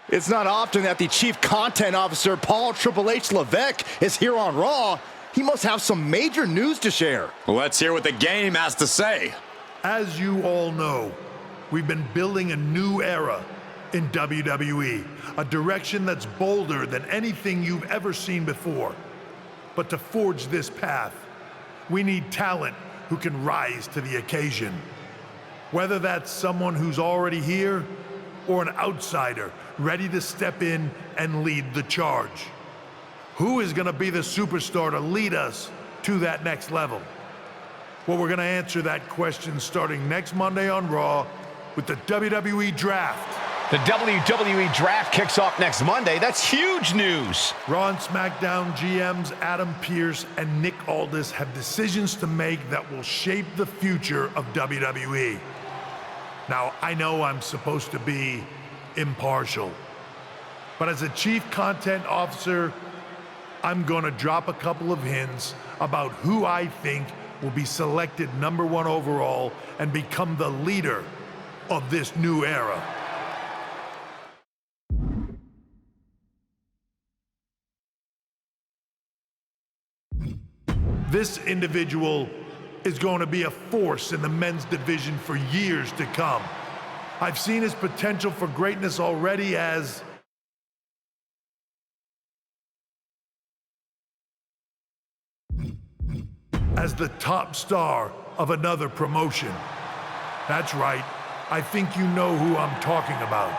It's not often that the Chief Content Officer, Paul Triple H Levesque, is here on Raw. He must have some major news to share. Let's hear what the game has to say. As you all know, we've been building a new era in WWE, a direction that's bolder than anything you've ever seen before. But to forge this path, we need talent who can rise to the occasion. Whether that's someone who's already here or an outsider ready to step in and lead the charge. Who is going to be the superstar to lead us to that next level? Well, we're going to answer that question starting next Monday on Raw with the WWE Draft. The WWE Draft kicks off next Monday. That's huge news. Raw and SmackDown GMs Adam Pearce and Nick Aldis have decisions to make that will shape the future of WWE. Now, I know I'm supposed to be impartial, but as a Chief Content Officer, I'm going to drop a couple of hints about who I think will be selected #1 overall and become the leader of this new era. This individual is going to be a force in the men's division for years to come. I've seen his potential for greatness already as the top star of another promotion. That's right, I think you know who I'm talking about.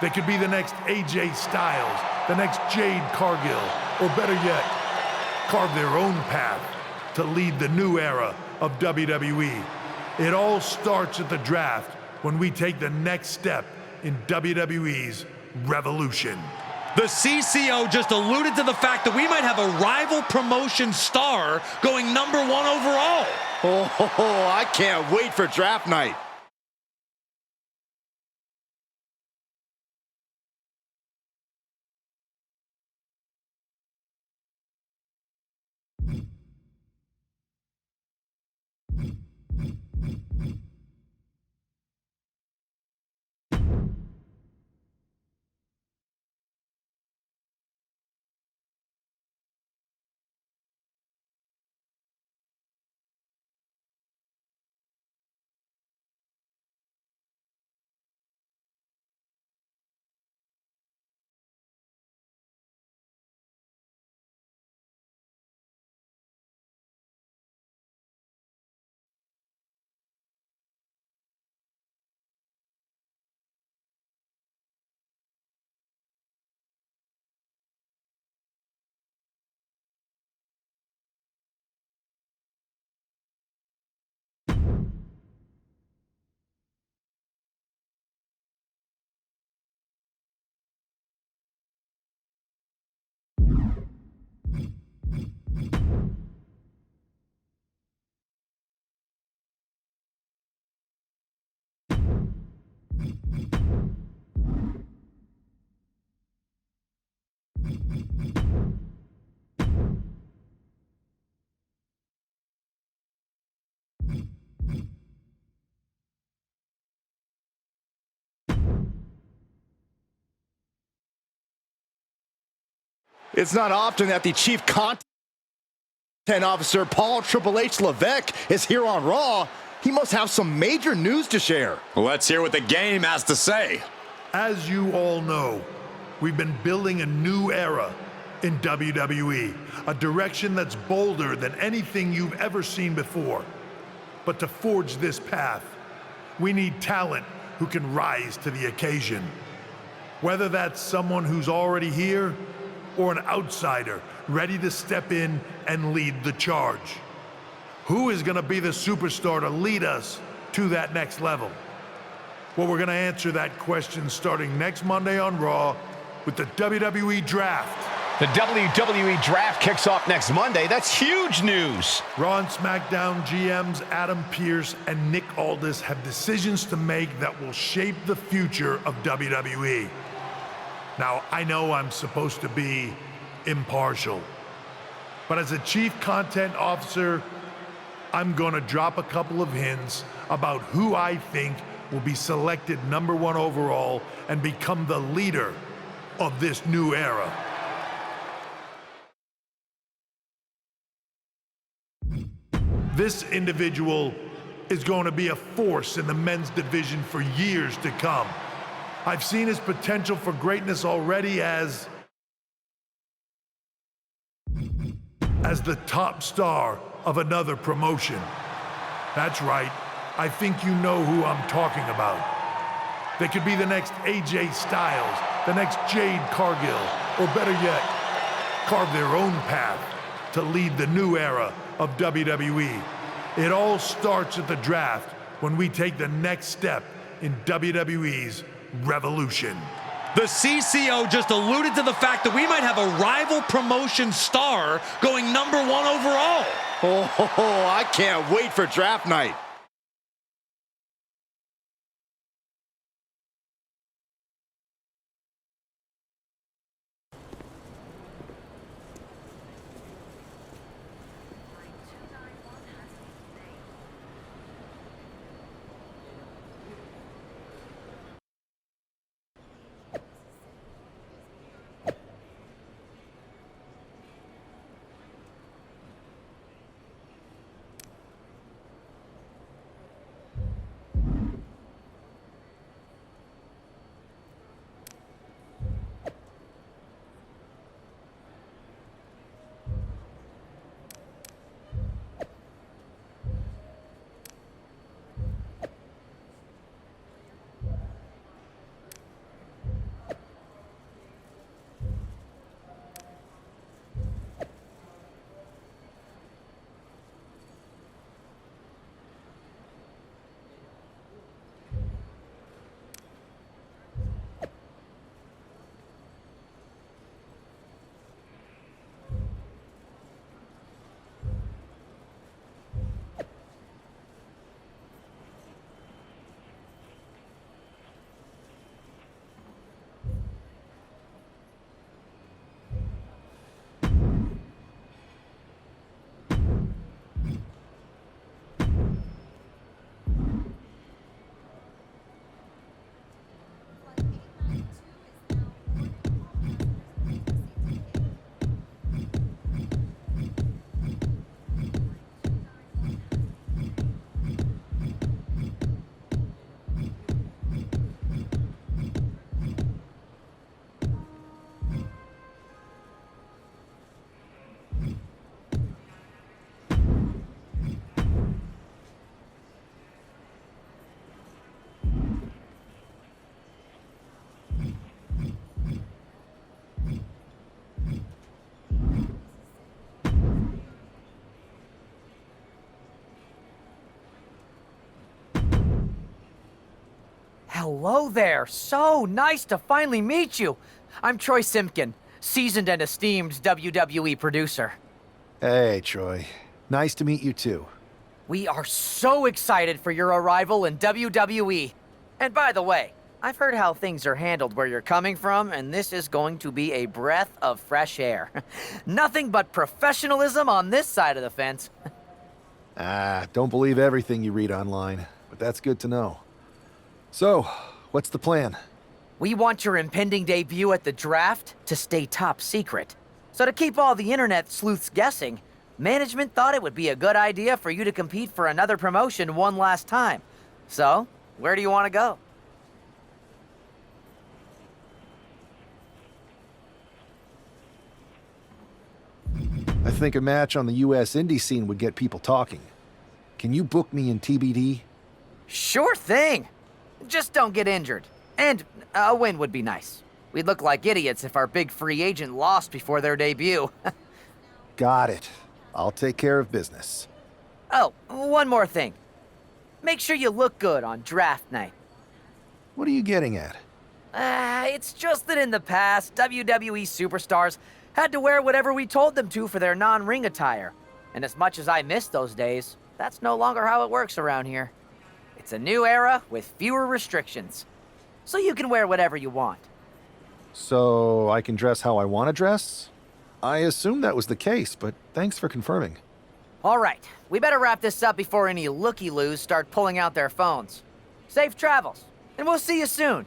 They could be the next AJ Styles, the next Jade Cargill, or better yet, carve their own path to lead the new era of WWE. It all starts at the draft when we take the next step in WWE's revolution. The CCO just alluded to the fact that we might have a rival promotion star going #1 overall. Oh, I can't wait for draft night. It's not often that the Chief Content Officer, Paul Triple H Levesque, is here on Raw. He must have some major news to share. Let's hear what the game has to say. As you all know, we've been building a new era in WWE, a direction that's bolder than anything you've ever seen before. But to forge this path, we need talent who can rise to the occasion. Whether that's someone who's already here or an outsider ready to step in and lead the charge. Who is going to be the superstar to lead us to that next level? Well, we're going to answer that question starting next Monday on Raw with the WWE Draft. The WWE Draft kicks off next Monday. That's huge news. Raw and SmackDown GMs Adam Pearce and Nick Aldis have decisions to make that will shape the future of WWE. Now, I know I'm supposed to be impartial, but as a Chief Content Officer, I'm going to drop a couple of hints about who I think will be selected #1 overall and become the leader of this new era. This individual is going to be a force in the men's division for years to come. I've seen his potential for greatness already as the top star of another promotion. That's right, I think you know who I'm talking about. They could be the next AJ Styles, the next Jade Cargill, or better yet, carve their own path to lead the new era of WWE. It all starts at the draft when we take the next step in WWE's revolution. The CCO just alluded to the fact that we might have a rival promotion star going #1 overall. Oh, I can't wait for draft night. Hello there. So nice to finally meet you. I'm Troy Simpkin, seasoned and esteemed WWE producer. Hey, Troy. Nice to meet you too. We are so excited for your arrival in WWE. And by the way, I've heard how things are handled where you're coming from, and this is going to be a breath of fresh air. Nothing but professionalism on this side of the fence. Don't believe everything you read online, but that's good to know. So, what's the plan? We want your impending debut at the draft to stay top secret. So to keep all the internet sleuths guessing, management thought it would be a good idea for you to compete for another promotion one last time. So, where do you want to go? I think a match on the US indie scene would get people talking. Can you book me in TBD? Sure thing. Just don't get injured. And a win would be nice. We'd look like idiots if our big free agent lost before their debut. Got it. I'll take care of business. Oh, one more thing. Make sure you look good on draft night. What are you getting at? It's just that in the past, WWE superstars had to wear whatever we told them to for their non-ring attire. And as much as I miss those days, that's no longer how it works around here. It's a new era with fewer restrictions. So you can wear whatever you want. So I can dress how I want to dress? I assumed that was the case, but thanks for confirming. All right, we better wrap this up before any looky-loos start pulling out their phones. Safe travels, and we'll see you soon.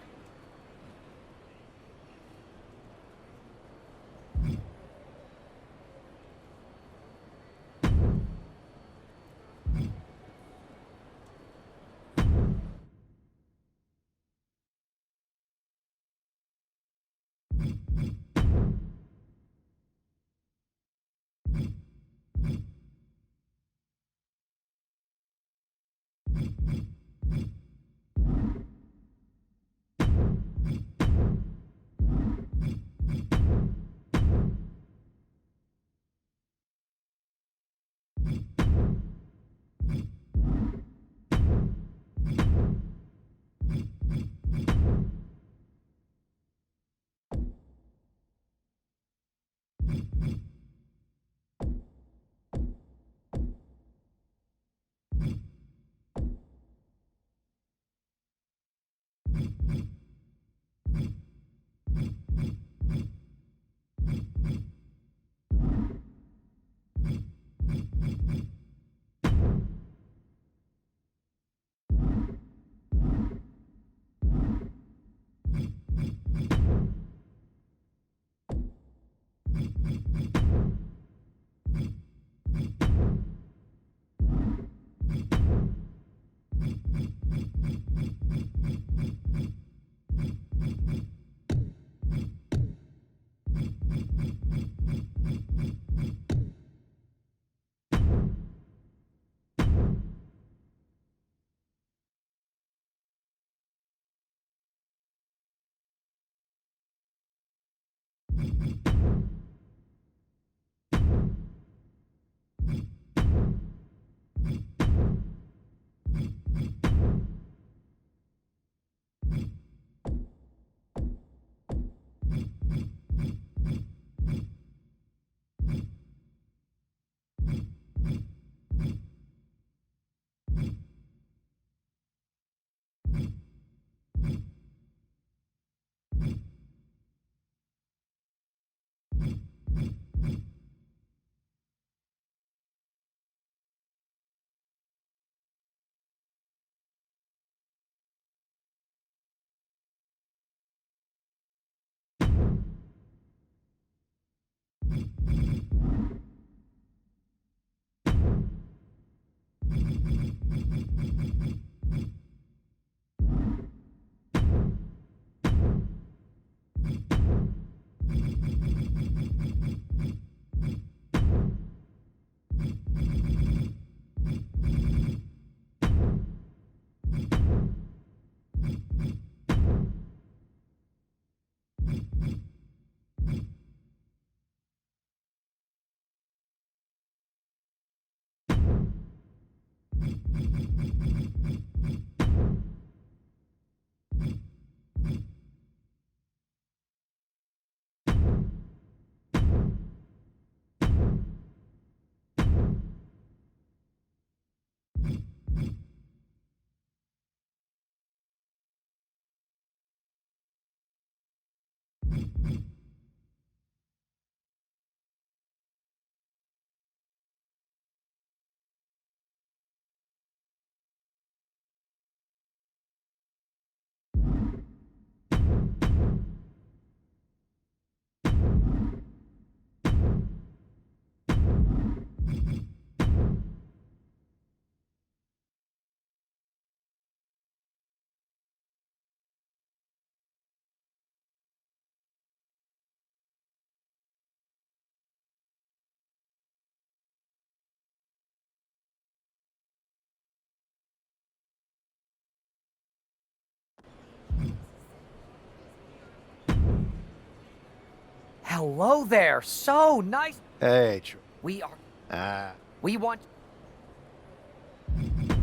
Hello there. So nice. Hey, We are. Ah, We want.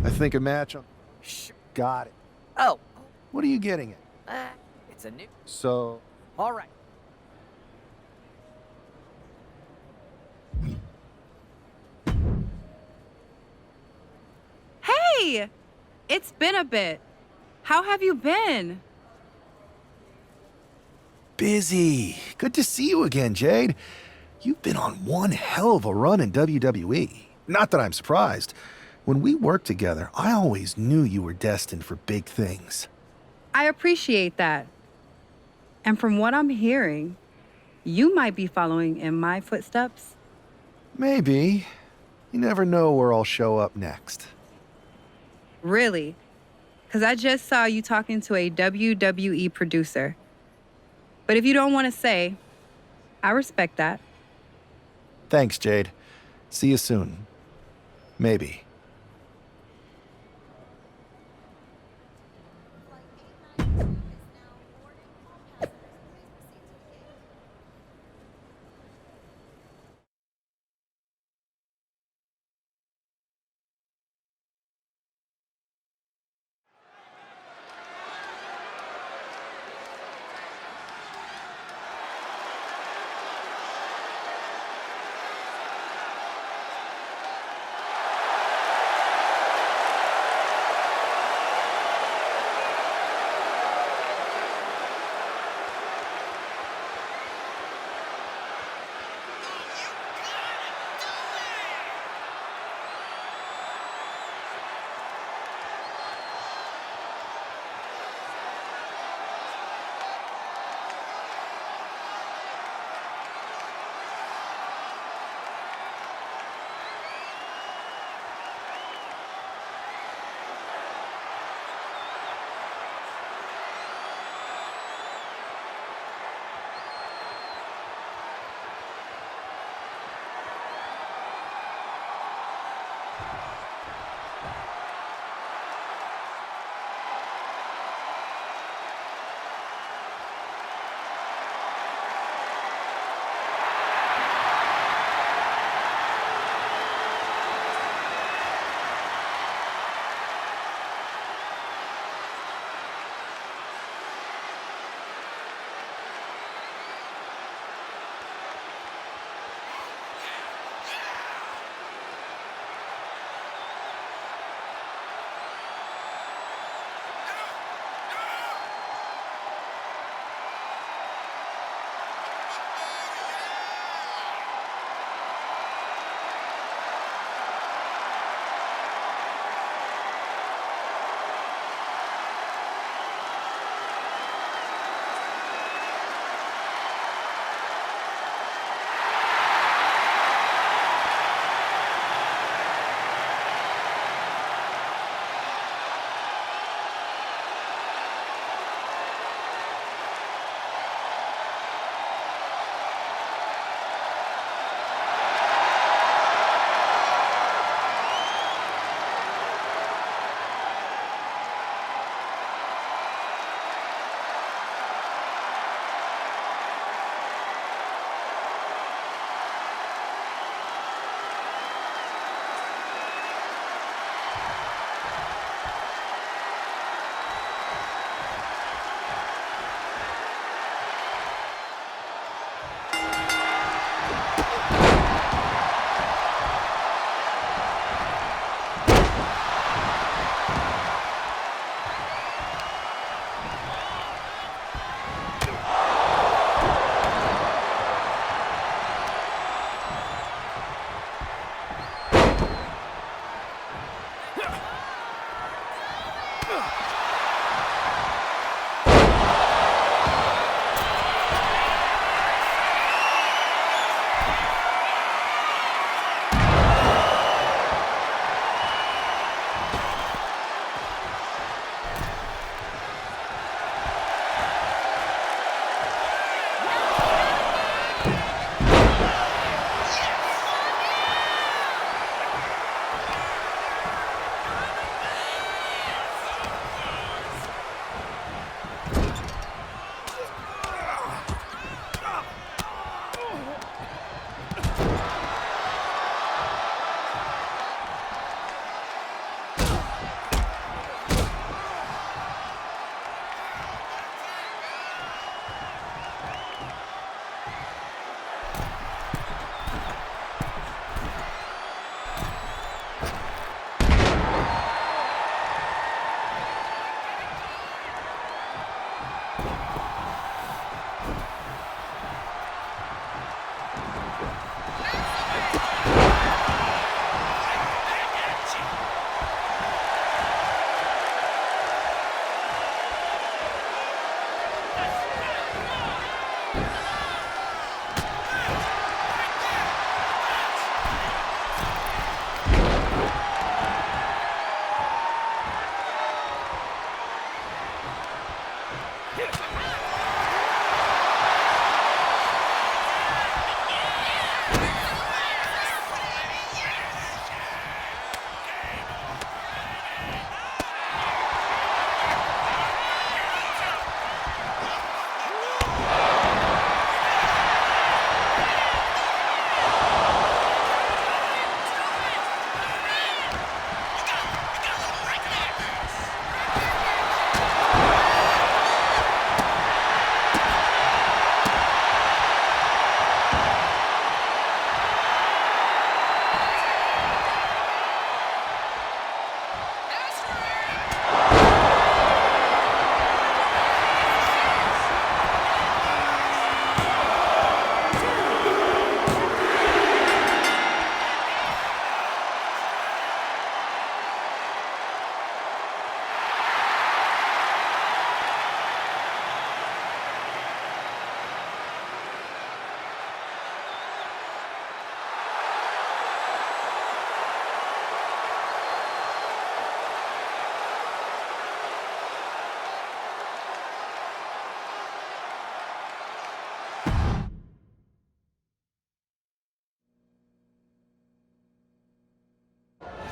I think a match on... Got it. Oh. What are you getting at? It's a new. So... All right. Hey! It's been a bit. How have you been? Busy. Good to see you again, Jade. You've been on one hell of a run in WWE. Not that I'm surprised. When we worked together, I always knew you were destined for big things. I appreciate that. And from what I'm hearing, you might be following in my footsteps. Maybe. You never know where I'll show up next. Really? Because I just saw you talking to a WWE producer. But if you don't want to say, I respect that. Thanks, Jade. See you soon. Maybe.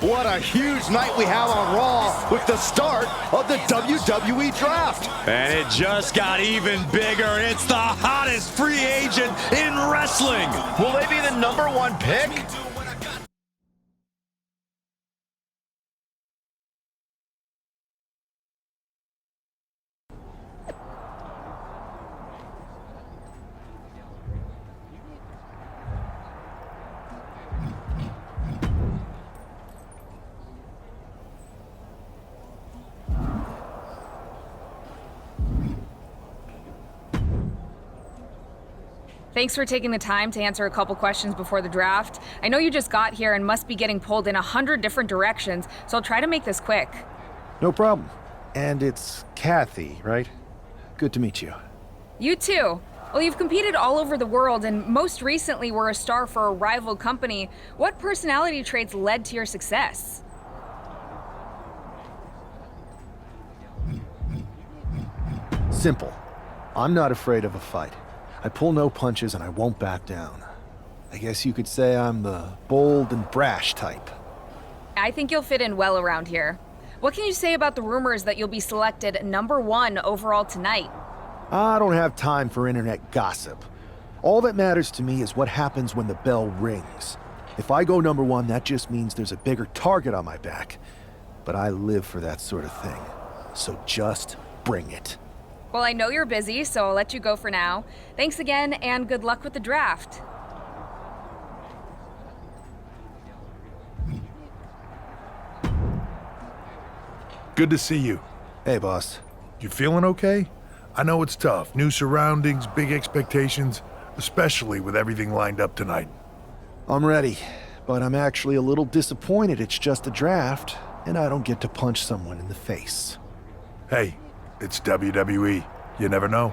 What a huge night we have on Raw with the start of the WWE Draft. And it just got even bigger. It's the hottest free agent in wrestling. Will they be the #1 pick? Thanks for taking the time to answer a couple questions before the draft. I know you just got here and must be getting pulled in 100 different directions, so I'll try to make this quick. No problem. And it's Kathy, right? Good to meet you. You too. Well, you've competed all over the world and most recently were a star for a rival company. What personality traits led to your success? Simple. I'm not afraid of a fight. I pull no punches and I won't back down. I guess you could say I'm the bold and brash type. I think you'll fit in well around here. What can you say about the rumors that you'll be selected #1 overall tonight? I don't have time for internet gossip. All that matters to me is what happens when the bell rings. If I go #1, that just means there's a bigger target on my back. But I live for that sort of thing. So just bring it. Well, I know you're busy, so I'll let you go for now. Thanks again, and good luck with the draft. Good to see you. Hey, boss. You feeling okay? I know it's tough. New surroundings, big expectations, especially with everything lined up tonight. I'm ready, but I'm actually a little disappointed it's just a draft, and I don't get to punch someone in the face. Hey, it's WWE. You never know.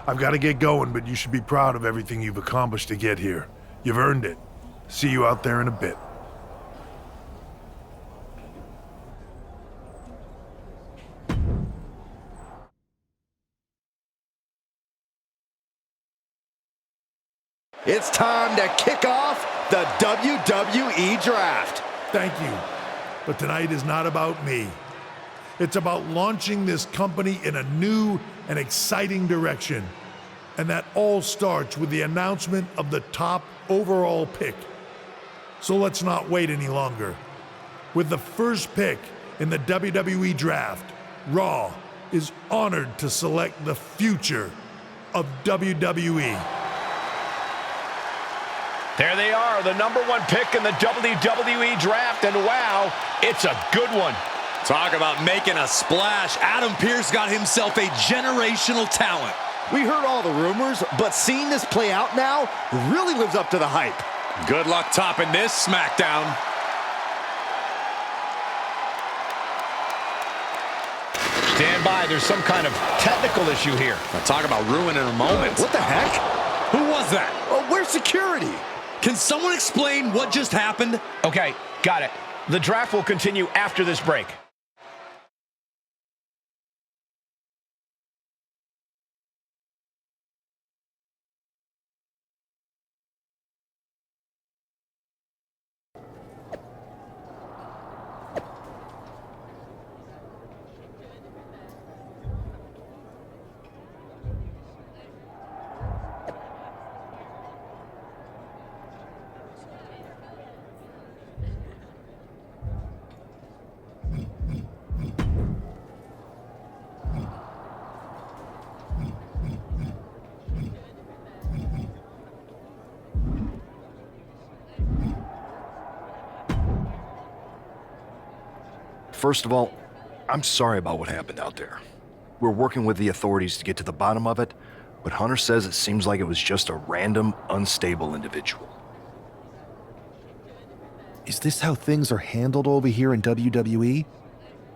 I've got to get going, but you should be proud of everything you've accomplished to get here. You've earned it. See you out there in a bit. It's time to kick off the WWE Draft. Thank you. But tonight is not about me. It's about launching this company in a new and exciting direction. And that all starts with the announcement of the top overall pick. So let's not wait any longer. With the first pick in the WWE Draft, Raw is honored to select the future of WWE. There they are, the #1 pick in the WWE Draft, and wow, it's a good one. Talk about making a splash. Adam Pearce got himself a generational talent. We heard all the rumors, but seeing this play out now really lives up to the hype. Good luck topping this SmackDown. Stand by, there's some kind of technical issue here. Now talk about ruining a moment. What the heck? Who was that? Where's security? Can someone explain what just happened? Okay, got it. The draft will continue after this break. First of all, I'm sorry about what happened out there. We're working with the authorities to get to the bottom of it, but Hunter says it seems like it was just a random, unstable individual. Is this how things are handled over here in WWE?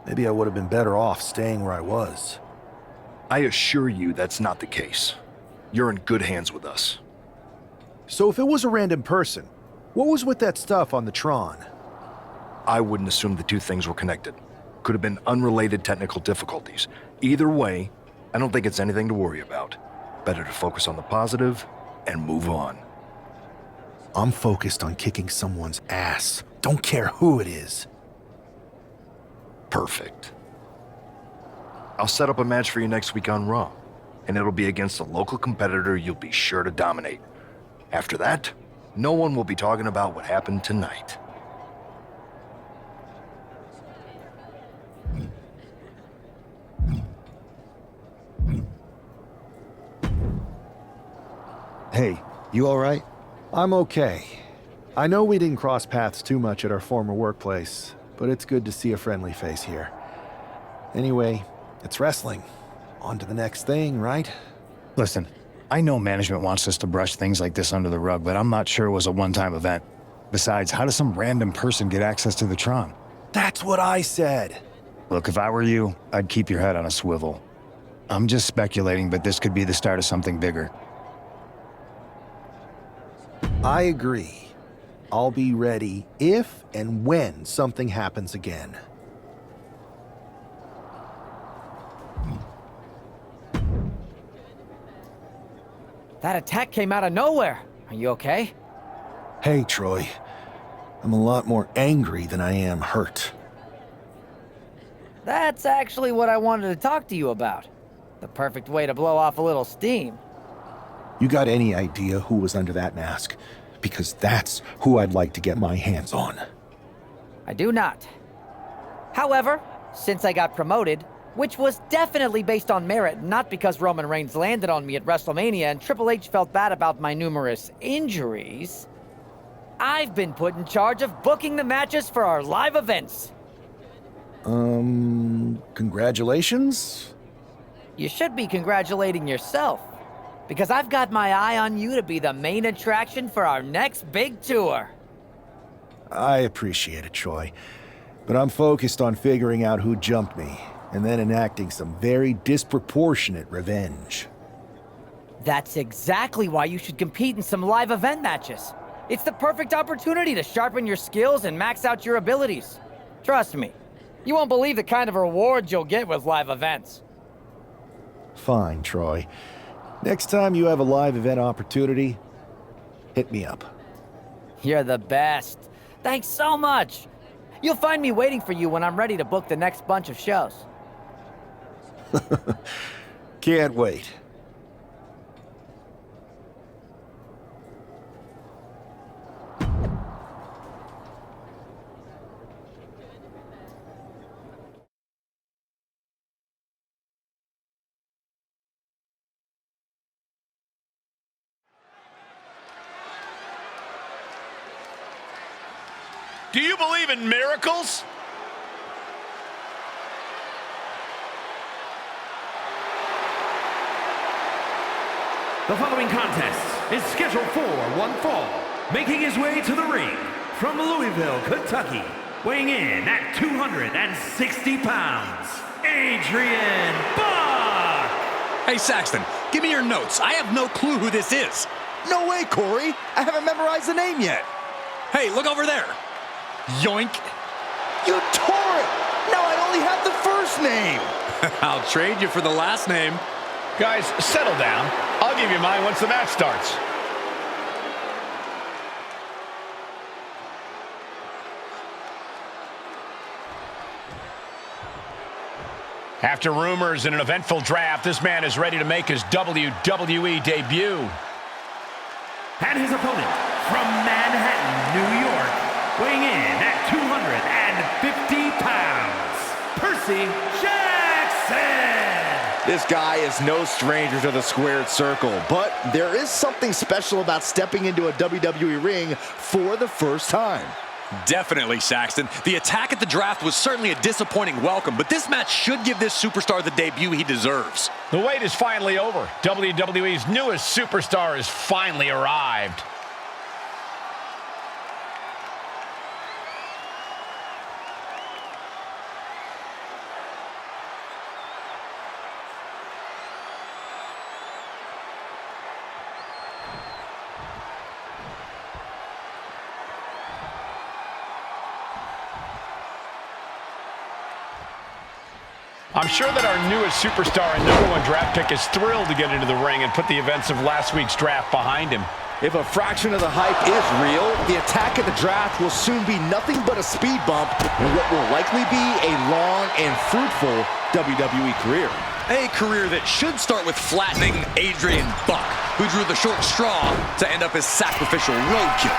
Maybe I would have been better off staying where I was. I assure you that's not the case. You're in good hands with us. So if it was a random person, what was with that stuff on the Tron? I wouldn't assume the two things were connected. Could have been unrelated technical difficulties. Either way, I don't think it's anything to worry about. Better to focus on the positive and move on. I'm focused on kicking someone's ass Don't care who it is. Perfect. I'll set up a match for you next week on Raw, and it'll be against a local competitor you'll be sure to dominate. After that, no one will be talking about what happened tonight. Hey, you all right? I'm okay. I know we didn't cross paths too much at our former workplace, but it's good to see a friendly face here. Anyway, it's wrestling. On to the next thing, right? Listen, I know management wants us to brush things like this under the rug, but I'm not sure it was a one-time event. Besides, how does some random person get access to the Tron? That's what I said. Look, if I were you, I'd keep your head on a swivel. I'm just speculating, but this could be the start of something bigger. I agree. I'll be ready if and when something happens again. That attack came out of nowhere. Are you okay? Hey, Troy. I'm a lot more angry than I am hurt. That's actually what I wanted to talk to you about. The perfect way to blow off a little steam. You got any idea who was under that mask? Because that's who I'd like to get my hands on. I do not. However, since I got promoted, which was definitely based on merit, not because Roman Reigns landed on me at WrestleMania and Triple H felt bad about my numerous injuries, I've been put in charge of booking the matches for our live events. Congratulations? You should be congratulating yourself, because I've got my eye on you to be the main attraction for our next big tour. I appreciate it, Troy. But I'm focused on figuring out who jumped me, and then enacting some very disproportionate revenge. That's exactly why you should compete in some live event matches. It's the perfect opportunity to sharpen your skills and max out your abilities. Trust me, you won't believe the kind of rewards you'll get with live events. Fine, Troy. Next time you have a live event opportunity, hit me up. You're the best. Thanks so much. You'll find me waiting for you when I'm ready to book the next bunch of shows. Can't wait. Do you believe in miracles? The following contest is scheduled for one fall. Making his way to the ring from Louisville, Kentucky, weighing in at 260 pounds, Adrian Buck! Hey, Saxton, give me your notes. I have no clue who this is. No way, Corey. I haven't memorized the name yet. Hey, look over there. Yoink. You tore it. Now I only have the first name. I'll trade you for the last name. Guys, settle down. I'll give you mine once the match starts. After rumors and an eventful draft, this man is ready to make his WWE debut. And his opponent from Manhattan, New York, weighing in at 250 pounds, Percy Jackson! This guy is no stranger to the squared circle, but there is something special about stepping into a WWE ring for the first time. Definitely, Saxton. The attack at the draft was certainly a disappointing welcome, but this match should give this superstar the debut he deserves. The wait is finally over. WWE's newest superstar has finally arrived. I'm sure that our newest superstar and #1 draft pick is thrilled to get into the ring and put the events of last week's draft behind him. If a fraction of the hype is real, the attack at the draft will soon be nothing but a speed bump in what will likely be a long and fruitful WWE career. A career that should start with flattening Adrian Buck, who drew the short straw to end up as sacrificial roadkill.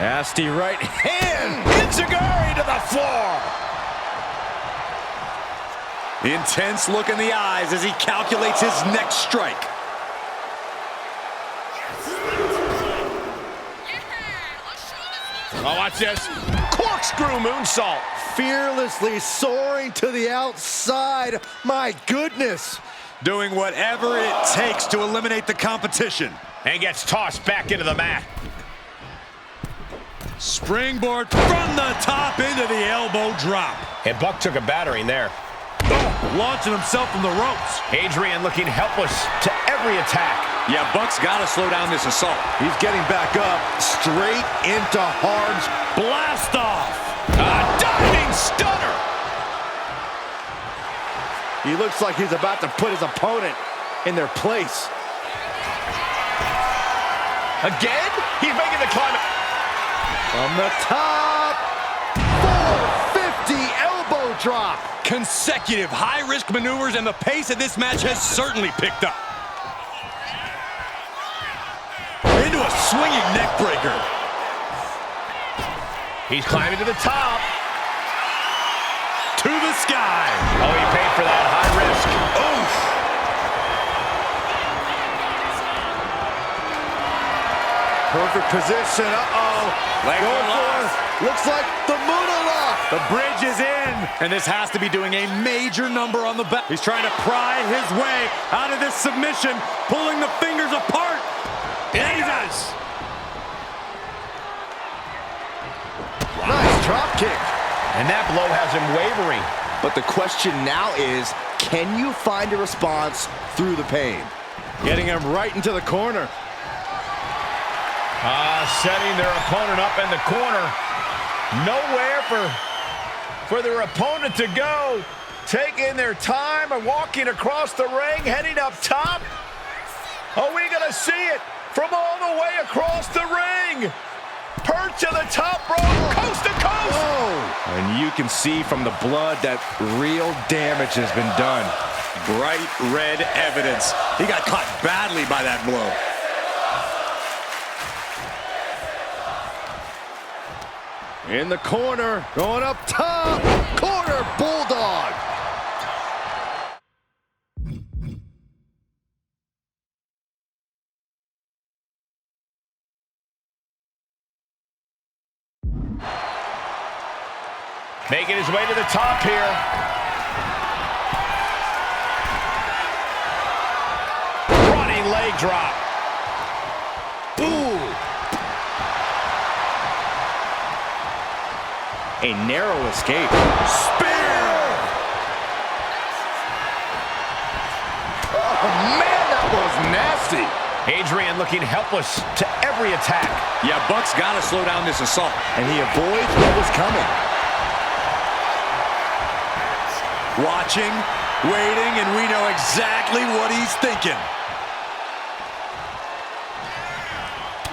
Nasty right hand. Enziguri to the floor. Intense look in the eyes as he calculates his next strike. Oh, watch this. Corkscrew moonsault. Fearlessly soaring to the outside. My goodness. Doing whatever it takes to eliminate the competition. And gets tossed back into the mat. Springboard from the top into the elbow drop. And Buck took a battering there. Oh, launching himself from the ropes. Adrian looking helpless to every attack. Yeah, Buck's got to slow down this assault. He's getting back up, straight into Hard's Blast off. A diving stunner. He looks like he's about to put his opponent in their place. Again? He's making the climb. From the top, 450 elbow drop. Consecutive high-risk maneuvers, and the pace of this match has certainly picked up. Into a swinging neck breaker. He's climbing to the top. To the sky. Oh, he paid for that high risk. Oof. Perfect position. Going for, looks like the Moonalock. The bridge is in, and this has to be doing a major number on the back. He's trying to pry his way out of this submission, pulling the fingers apart. And he does. Nice drop kick. And that blow has him wavering. But the question now is, can you find a response through the pain? Getting him right into the corner. Setting their opponent up in the corner. Nowhere for their opponent to go. Taking their time and walking across the ring, heading up top. Are we going to see it from all the way across the ring? Perch to the top rope, coast to coast. Oh. And you can see from the blood that real damage has been done. Bright red evidence. He got caught badly by that blow. In the corner, going up top, corner bulldog. Making his way to the top here. Running leg drop. Ooh. A narrow escape. Spear! Oh, man, that was nasty. Adrian looking helpless to every attack. Yeah, Buck's got to slow down this assault. And he avoids what was coming. Watching, waiting, and we know exactly what he's thinking.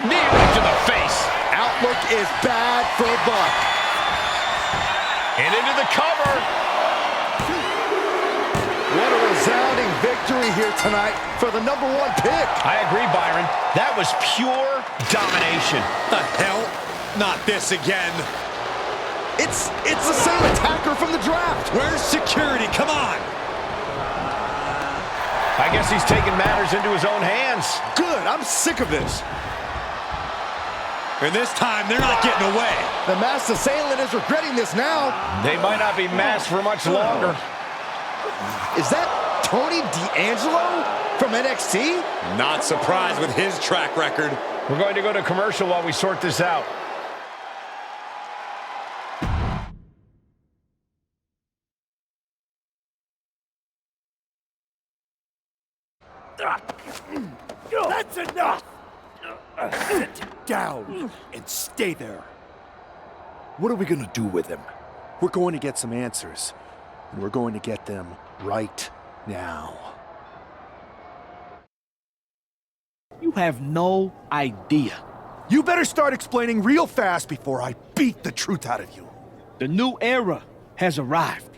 Knee right to the face. Outlook is bad for Buck. And into the cover. What a resounding victory here tonight for the #1 pick. I agree, Byron. That was pure domination. The hell? Not this again. It's the same attacker from the draft. Where's security? Come on. I guess he's taking matters into his own hands. Good, I'm sick of this. And this time, they're not getting away. The masked assailant is regretting this now. They might not be masked for much longer. Is that Tony D'Angelo from NXT? Not surprised with his track record. We're going to go to commercial while we sort this out. That's enough! Sit down and stay there. What are we gonna do with him? We're going to get some answers, and we're going to get them right now. You have no idea. You better start explaining real fast before I beat the truth out of you. The new era has arrived.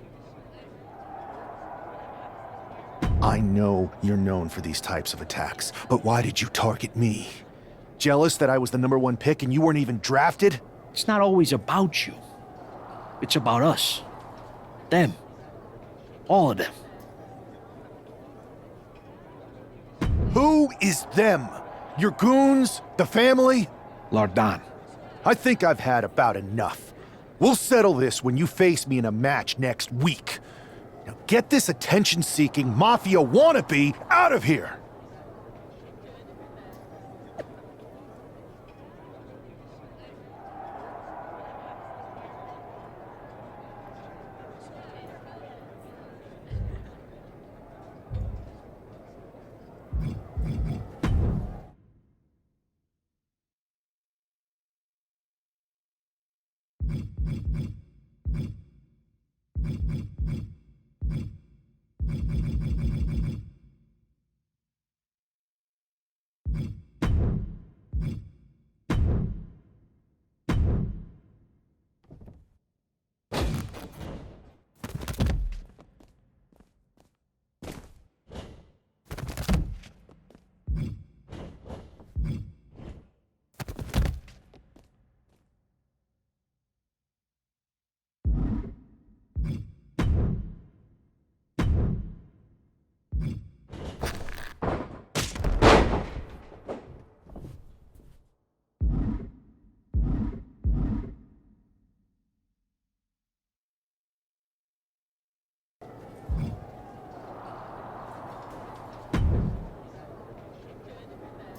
I know you're known for these types of attacks, but why did you target me? Jealous that I was the #1 pick and you weren't even drafted? It's not always about you. It's about us. Them. All of them. Who is them? Your goons? The family? Lardan. I think I've had about enough. We'll settle this when you face me in a match next week. Now get this attention-seeking mafia wannabe out of here!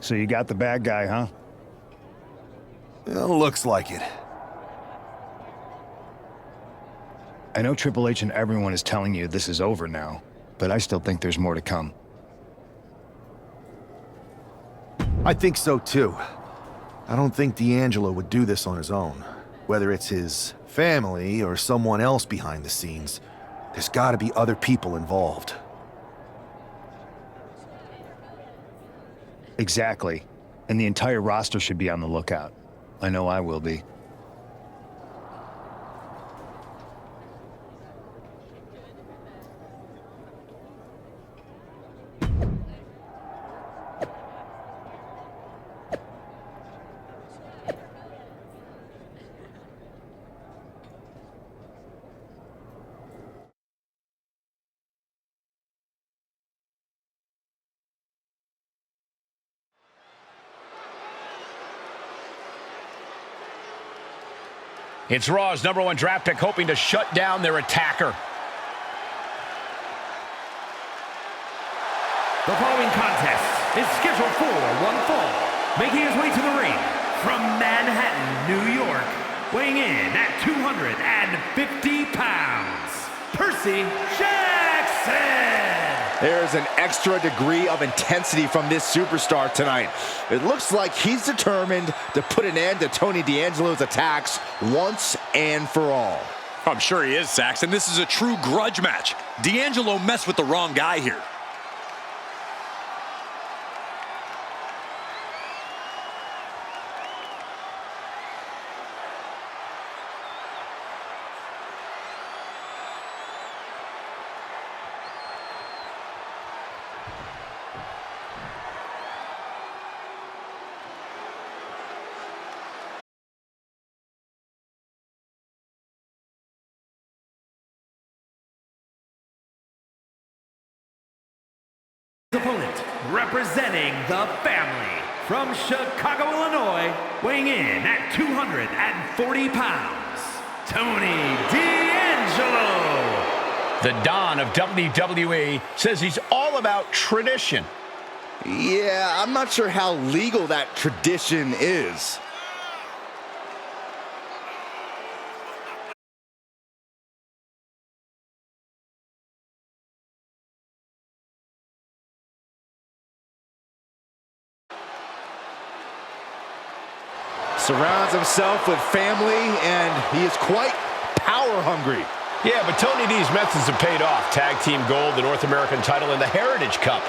So you got the bad guy, huh? Looks like it. I know Triple H and everyone is telling you this is over now, but I still think there's more to come. I think so too. I don't think D'Angelo would do this on his own. Whether it's his family or someone else behind the scenes, there's gotta be other people involved. Exactly. And the entire roster should be on the lookout. I know I will be. It's Raw's #1 draft pick hoping to shut down their attacker. The following contest is scheduled for one fall. Making his way to the ring from Manhattan, New York, weighing in at 250 pounds, Percy Jackson! There's an extra degree of intensity from this superstar tonight. It looks like he's determined to put an end to Tony D'Angelo's attacks once and for all. I'm sure he is, Saxton. This is a true grudge match. D'Angelo messed with the wrong guy here. Opponent, representing the family, from Chicago, Illinois, weighing in at 240 pounds, Tony D'Angelo. The Don of WWE says he's all about tradition. Yeah, I'm not sure how legal that tradition is. Surrounds himself with family, and he is quite power hungry. Yeah, but Tony D's methods have paid off. Tag Team Gold, the North American title, and the Heritage Cup.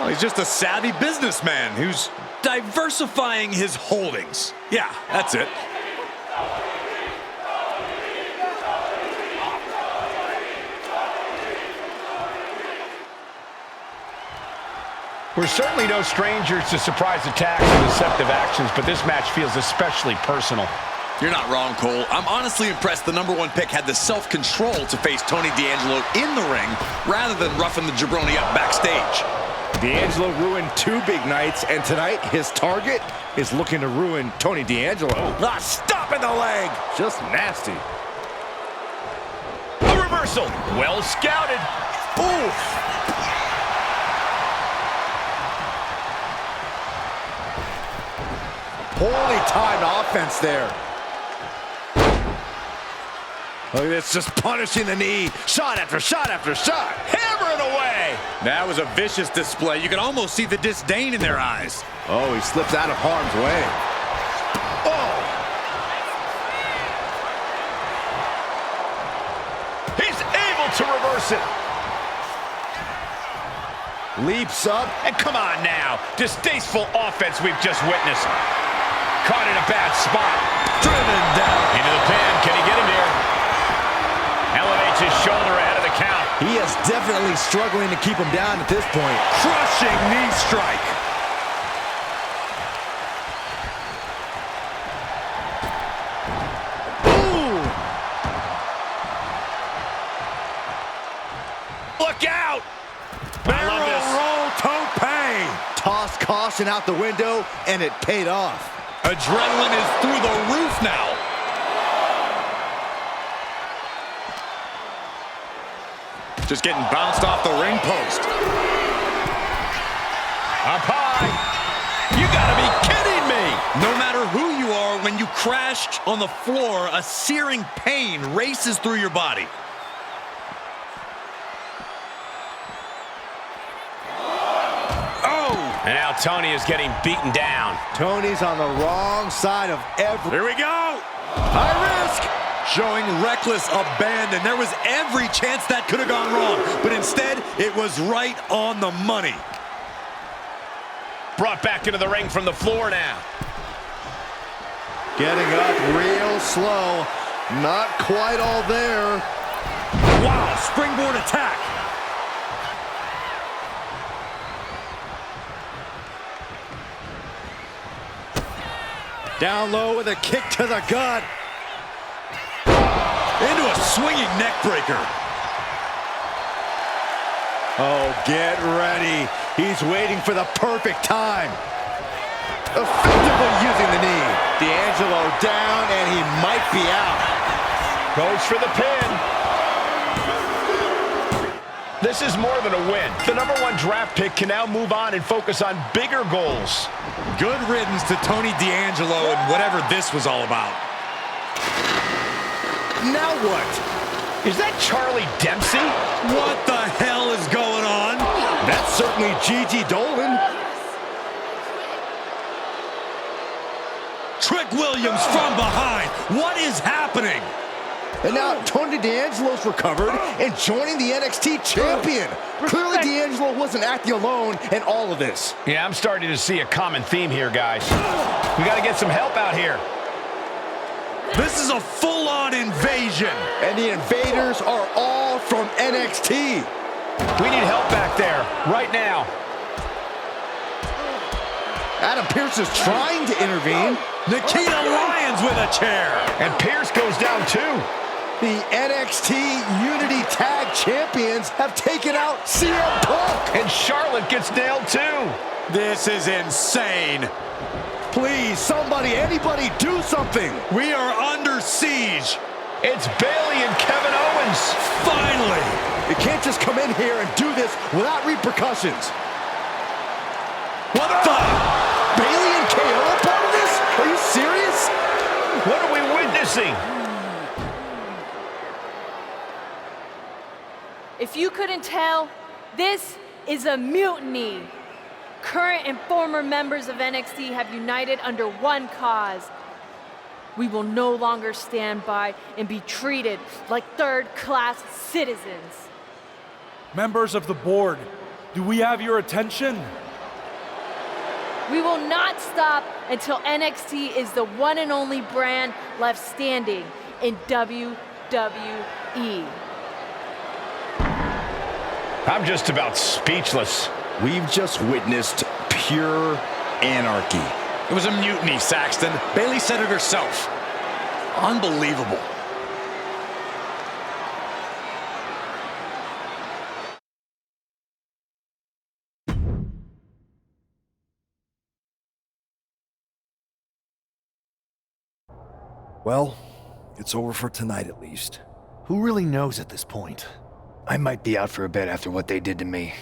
Well, he's just a savvy businessman who's diversifying his holdings. Yeah, that's it. We're certainly no strangers to surprise attacks and deceptive actions, but this match feels especially personal. You're not wrong, Cole. I'm honestly impressed the #1 pick had the self-control to face Tony D'Angelo in the ring rather than roughing the jabroni up backstage. D'Angelo ruined 2 big nights, and tonight his target is looking to ruin Tony D'Angelo. Ah, stop in the leg! Just nasty. A reversal. Well scouted. Ooh! Poorly timed offense there. Look at this, just punishing the knee. Shot after shot after shot. Hammer it away. That was a vicious display. You can almost see the disdain in their eyes. Oh, he slips out of harm's way. Oh! He's able to reverse it. Leaps up. And come on now. Distasteful offense we've just witnessed. Caught in a bad spot. Driven down. Into the pin. Can he get him here? Elevates his shoulder ahead of the count. He is definitely struggling to keep him down at this point. Crushing knee strike. Ooh! Look out! Barrel roll tope. Tossed caution out the window, and it paid off. Adrenaline is through the roof now. Just getting bounced off the ring post. Up high. You gotta be kidding me. No matter who you are, when you crash on the floor, a searing pain races through your body. And now Tony is getting beaten down. Tony's on the wrong side of every... Here we go. High risk. Showing reckless abandon. There was every chance that could have gone wrong, but instead, it was right on the money. Brought back into the ring from the floor now. Getting up real slow. Not quite all there. Wow, springboard attack. Down low with a kick to the gut. Into a swinging neck breaker. Oh, get ready. He's waiting for the perfect time. Effectively using the knee. D'Angelo down, and he might be out. Goes for the pin. This is more than a win. The #1 draft pick can now move on and focus on bigger goals. Good riddance to Tony D'Angelo and whatever this was all about. Now what? Is that Charlie Dempsey? What the hell is going on? That's certainly Gigi Dolan. Trick Williams from behind. What is happening? And now Tony D'Angelo's recovered and joining the NXT champion. Clearly D'Angelo wasn't acting alone in all of this. Yeah, I'm starting to see a common theme here, guys. We got to get some help out here. This is a full-on invasion. And the invaders are all from NXT. We need help back there, right now. Adam Pearce is trying to intervene. Nikita Lyons with a chair. And Pearce goes down too. The NXT Unity Tag Champions have taken out CM Punk. And Charlotte gets nailed too. This is insane. Please, somebody, anybody, do something. We are under siege. It's Bayley and Kevin Owens. Finally. You can't just come in here and do this without repercussions. What the? Bayley and KO are part of this? Are you serious? What are we witnessing? If you couldn't tell, this is a mutiny. Current and former members of NXT have united under one cause. We will no longer stand by and be treated like third-class citizens. Members of the board, do we have your attention? We will not stop until NXT is the one and only brand left standing in WWE. I'm just about speechless. We've just witnessed pure anarchy. It was a mutiny, Saxton. Bayley said it herself. Unbelievable. Well, it's over for tonight at least. Who really knows at this point? I might be out for a bit after what they did to me.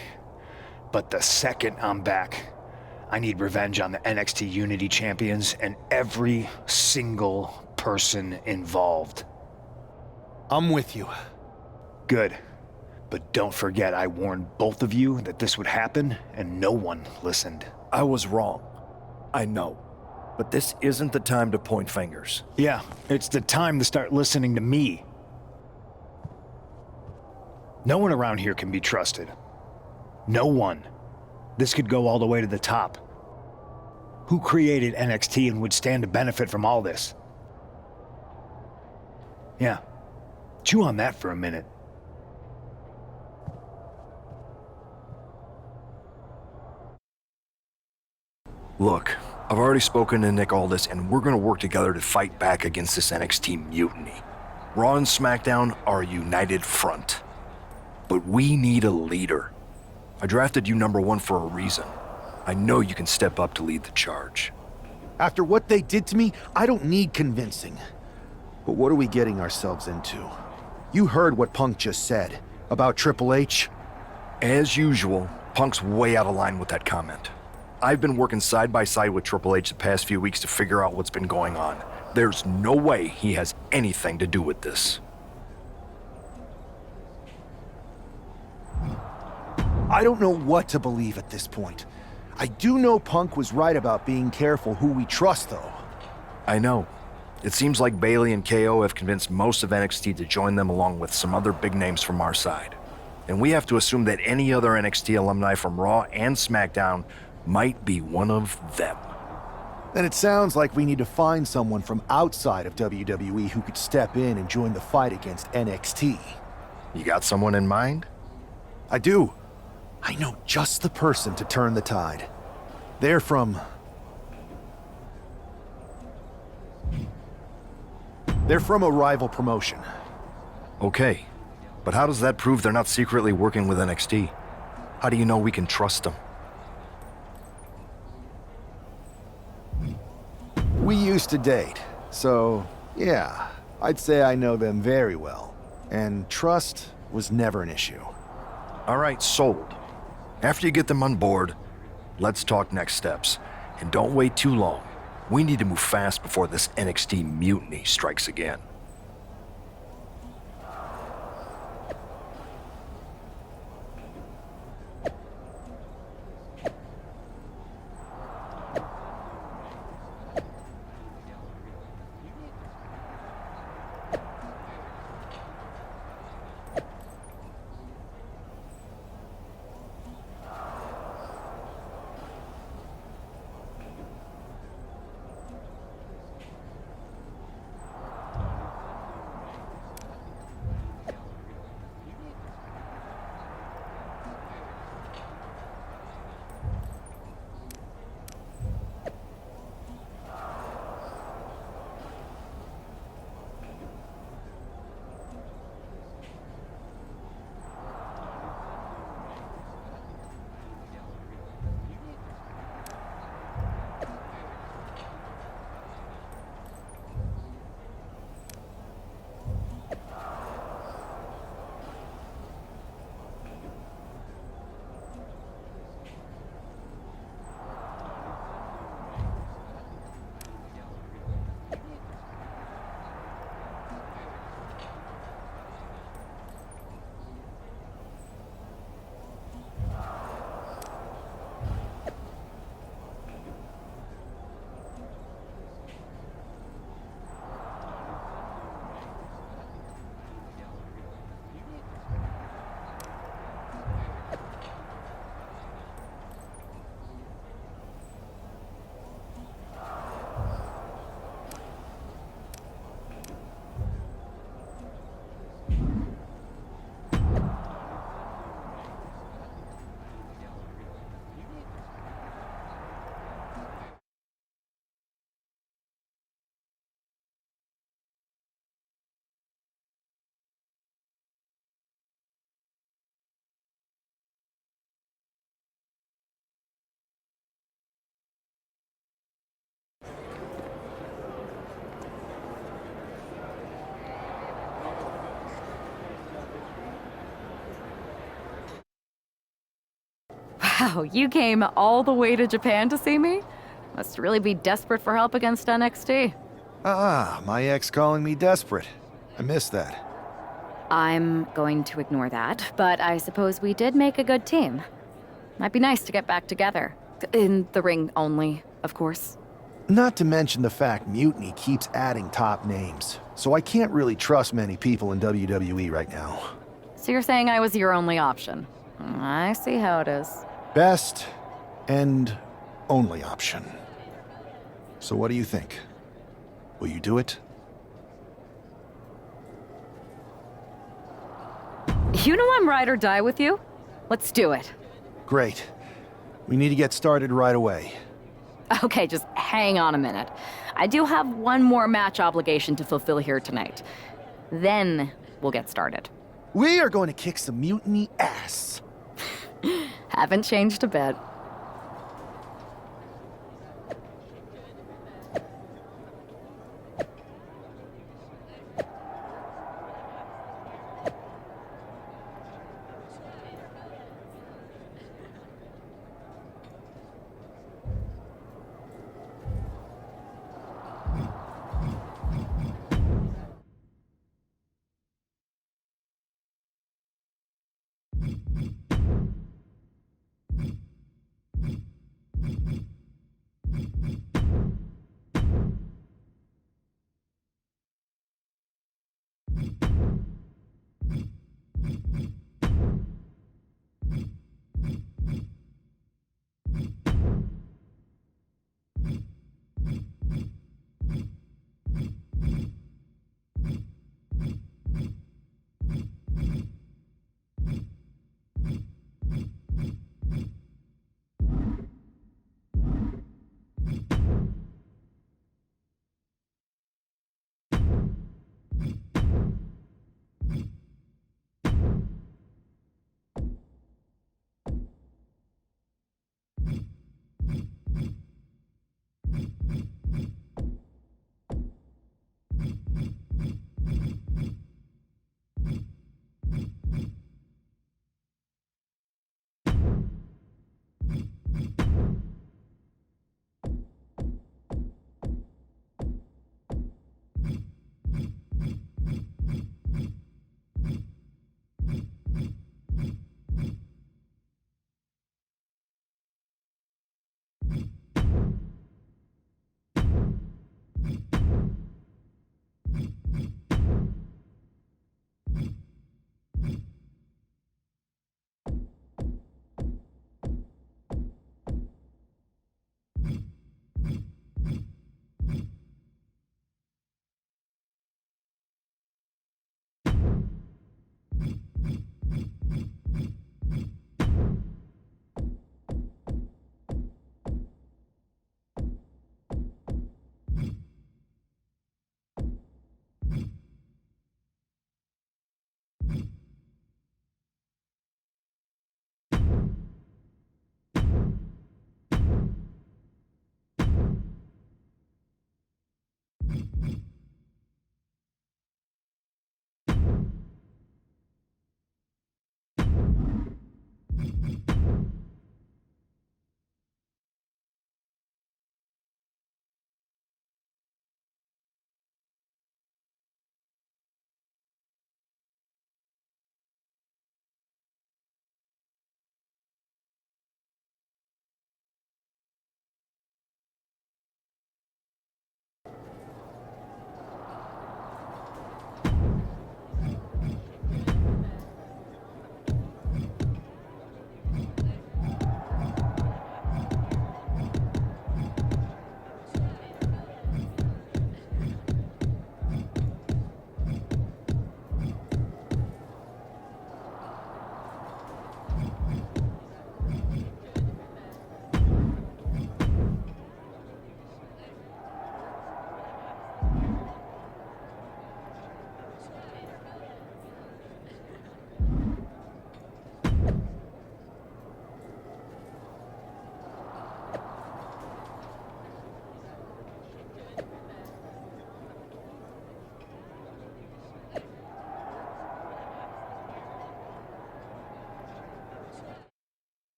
But the second I'm back, I need revenge on the NXT Unity Champions and every single person involved. I'm with you. Good. But don't forget I warned both of you that this would happen, and no one listened. I was wrong. I know. But this isn't the time to point fingers. Yeah, it's the time to start listening to me. No one around here can be trusted. No one. This could go all the way to the top. Who created NXT and would stand to benefit from all this? Yeah. Chew on that for a minute. Look, I've already spoken to Nick Aldis, and we're gonna work together to fight back against this NXT mutiny. Raw and SmackDown are a united front. But we need a leader. I drafted you #1 for a reason. I know you can step up to lead the charge. After what they did to me, I don't need convincing. But what are we getting ourselves into? You heard what Punk just said about Triple H. As usual, Punk's way out of line with that comment. I've been working side by side with Triple H the past few weeks to figure out what's been going on. There's no way he has anything to do with this. I don't know what to believe at this point. I do know Punk was right about being careful who we trust, though. I know. It seems like Bayley and KO have convinced most of NXT to join them along with some other big names from our side. And we have to assume that any other NXT alumni from Raw and SmackDown might be one of them. Then it sounds like we need to find someone from outside of WWE who could step in and join the fight against NXT. You got someone in mind? I do. I know just the person to turn the tide. They're from a rival promotion. Okay, but how does that prove they're not secretly working with NXT? How do you know we can trust them? We used to date, so yeah, I'd say I know them very well. And trust was never an issue. All right, sold. After you get them on board, let's talk next steps. And don't wait too long. We need to move fast before this NXT mutiny strikes again. Wow, you came all the way to Japan to see me? Must really be desperate for help against NXT. My ex calling me desperate. I missed that. I'm going to ignore that, but I suppose we did make a good team. Might be nice to get back together. In the ring only, of course. Not to mention the fact Mutiny keeps adding top names, so I can't really trust many people in WWE right now. So you're saying I was your only option? I see how it is. Best and only option. So what do you think? Will you do it? You know I'm ride or die with you. Let's do it. Great. We need to get started right away. Okay, just hang on a minute. I do have one more match obligation to fulfill here tonight. Then we'll get started. We are going to kick some Mutiny ass. Haven't changed a bit.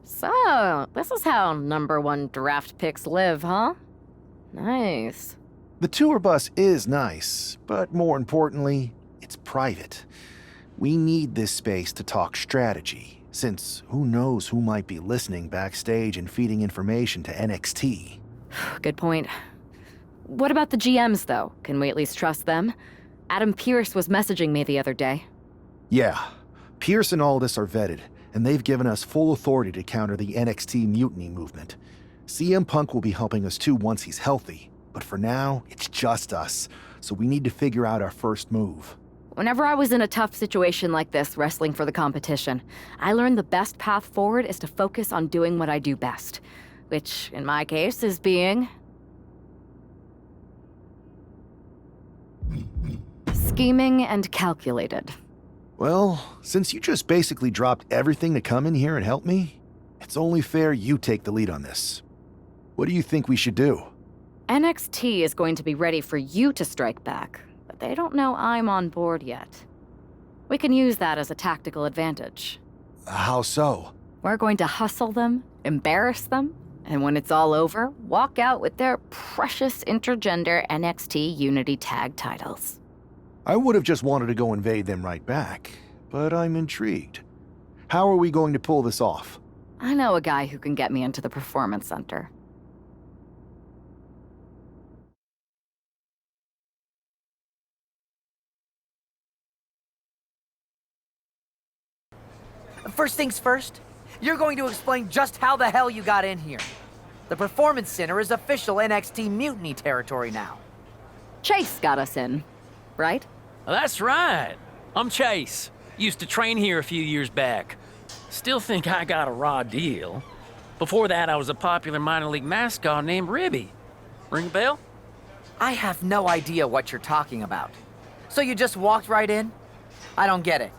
So, this is how #1 draft picks live, huh? Nice. The tour bus is nice, but more importantly, it's private. We need this space to talk strategy, since who knows who might be listening backstage and feeding information to NXT. Good point. What about the GMs, though? Can we at least trust them? Adam Pearce was messaging me the other day. Yeah, Pierce and Aldis are vetted, and they've given us full authority to counter the NXT mutiny movement. CM Punk will be helping us too once he's healthy, but for now, it's just us, so we need to figure out our first move. Whenever I was in a tough situation like this, wrestling for the competition, I learned the best path forward is to focus on doing what I do best, which, in my case, is being... scheming and calculated. Well, since you just basically dropped everything to come in here and help me, it's only fair you take the lead on this. What do you think we should do? NXT is going to be ready for you to strike back, but they don't know I'm on board yet. We can use that as a tactical advantage. How so? We're going to hustle them, embarrass them, and when it's all over, walk out with their precious intergender NXT Unity Tag titles. I would have just wanted to go invade them right back, but I'm intrigued. How are we going to pull this off? I know a guy who can get me into the Performance Center. First things first, you're going to explain just how the hell you got in here. The Performance Center is official NXT Mutiny territory now. Chase got us in, right? That's right. I'm Chase. Used to train here a few years back. Still think I got a raw deal. Before that, I was a popular minor league mascot named Ribby. Ring a bell? I have no idea what you're talking about. So you just walked right in? I don't get it.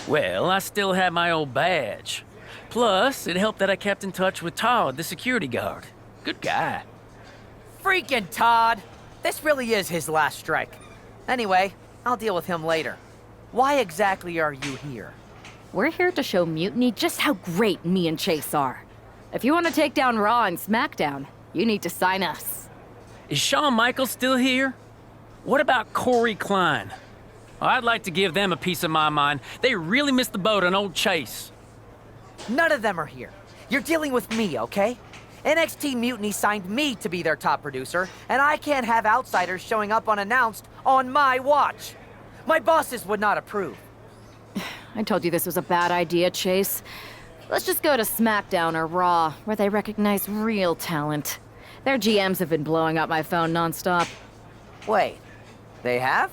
Well, I still had my old badge. Plus, it helped that I kept in touch with Todd, the security guard. Good guy. Freaking Todd! This really is his last strike. Anyway, I'll deal with him later. Why exactly are you here? We're here to show Mutiny just how great me and Chase are. If you want to take down Raw and SmackDown, you need to sign us. Is Shawn Michaels still here? What about Corey Klein? I'd like to give them a piece of my mind. They really missed the boat on old Chase. None of them are here. You're dealing with me, okay? NXT Mutiny signed me to be their top producer, and I can't have outsiders showing up unannounced on my watch. My bosses would not approve. I told you this was a bad idea, Chase. Let's just go to SmackDown or Raw, where they recognize real talent. Their GMs have been blowing up my phone nonstop. Wait, they have?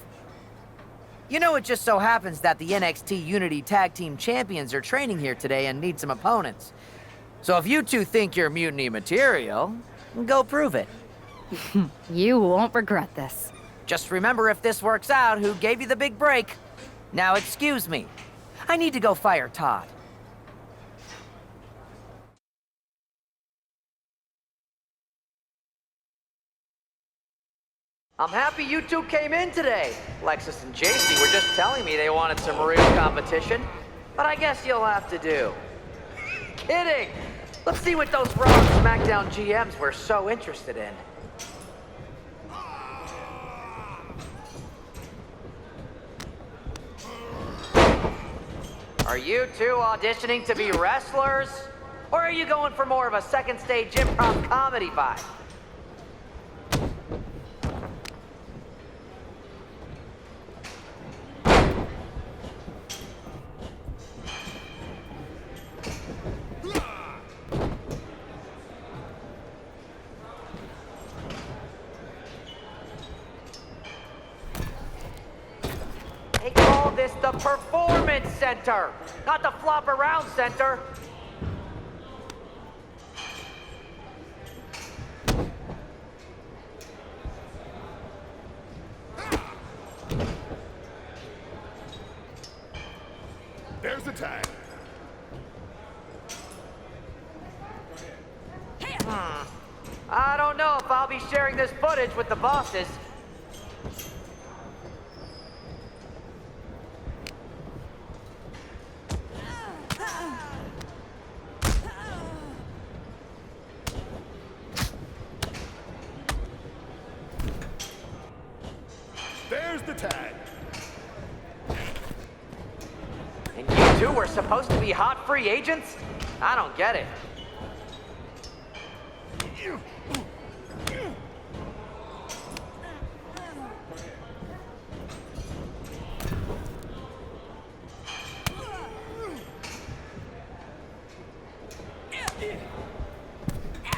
You know, it just so happens that the NXT Unity Tag Team Champions are training here today and need some opponents. So if you two think you're Mutiny material, go prove it. You won't regret this. Just remember, if this works out, who gave you the big break. Now excuse me. I need to go fire Todd. I'm happy you two came in today. Lexus and JC were just telling me they wanted some real competition, but I guess you'll have to do. Kidding! Let's see what those Raw and SmackDown GMs were so interested in. Are you two auditioning to be wrestlers? Or are you going for more of a second stage improv comedy vibe? They call this the Performance Center, not the Flop Around Center. There's the tag. I don't know if I'll be sharing this footage with the bosses. supposed to be hot free agents? I don't get it.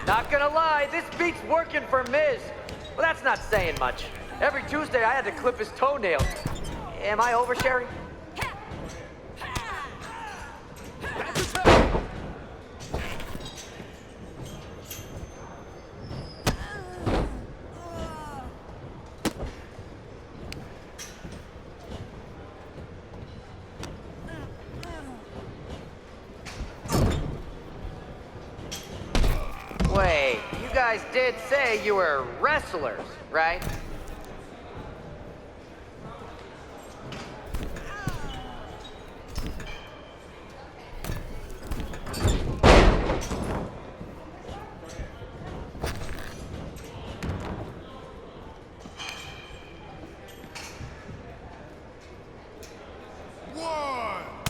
Not gonna lie, this beat's working for Miz. Well, that's not saying much. Every Tuesday I had to clip his toenails. Am I oversharing? Wait, you guys did say you were wrestlers, right?